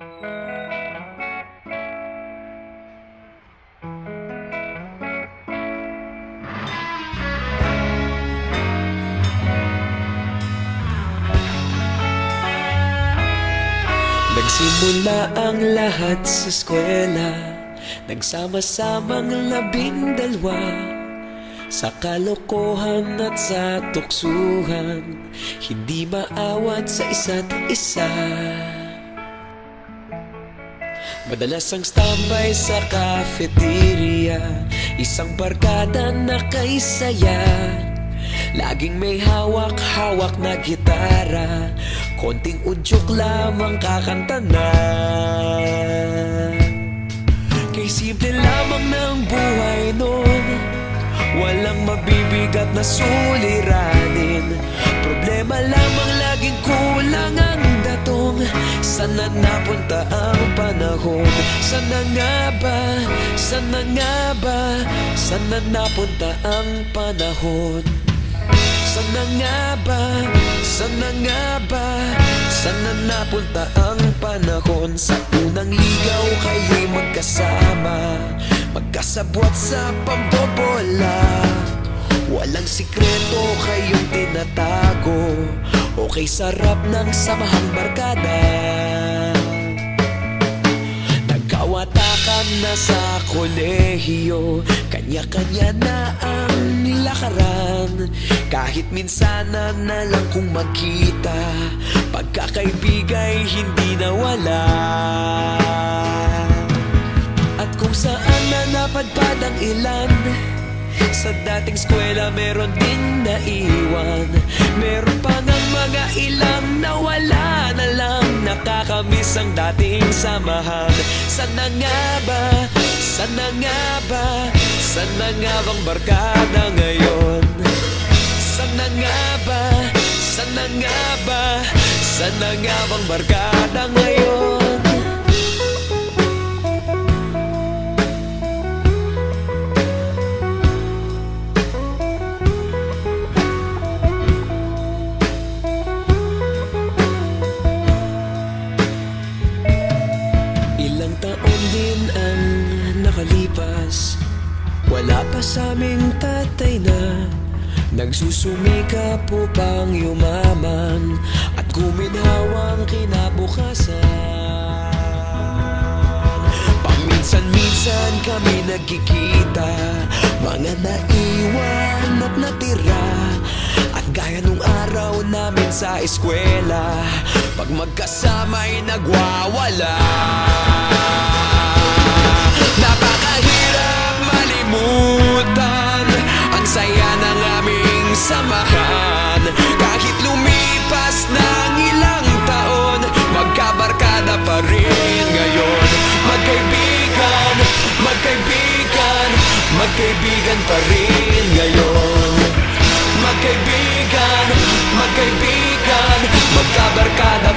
Nagsimula ang lahat sa eskwela, nagsama-samang 12 sa kalokohan at sa tuksuhan, hindi maawat sa isa't isa. Madalas ang standby sa cafeteria, isang barkada na kay saya. Laging may hawak-hawak na gitara, konting udyok lamang kakanta na. Kay simple lamang ng buhay nun, walang mabibigat na suliranin. Problema lamang laging kulang ang datong. Sana napunta ang panahon? Sana nga ba? Sana nga ba? Sana napunta ang panahon? Sana nga ba? Sana nga ba? Sana napunta ang panahon? Sa unang ligaw kayo'y magkasama, magkasabwat sa pambobola. Walang sikreto kayong tinatago, okay sarap ng samahang barkada. Nagkawatakan na sa kolehiyo, kanya-kanya na ang nilakaran. Kahit minsanan na lang kung magkita, pagkakaibigay hindi nawala. At kung saan na napadpad ang ilan, sa dating eskwela meron din naiwan. Meron pa ngang mga ilang nawala na lang, nakakamiss ang dating samahan. Sana nga ba? Sana nga ba? Sana nga bang barkada ngayon? Sana nga ba? Sana nga ba? Sana nga bang barkada ngayon? Ilang taon din ang nakalipas, wala pa sa aming tatay na nagsusumikap upang yumaman at guminhawang kinabukasan. Paminsan-minsan kami nagkikita, mga naiwan at natira. At gaya nung araw namin sa eskwela, pag magkasama'y nagwawala. Napakahirap malimutan ang saya ng aming samahan. Kahit lumipas ng ilang taon, magkabarkada pa rin ngayon. Magkaibigan, magkaibigan, magkaibigan pa rin ngayon. Magkaibigan, magkaibigan, magkabarkada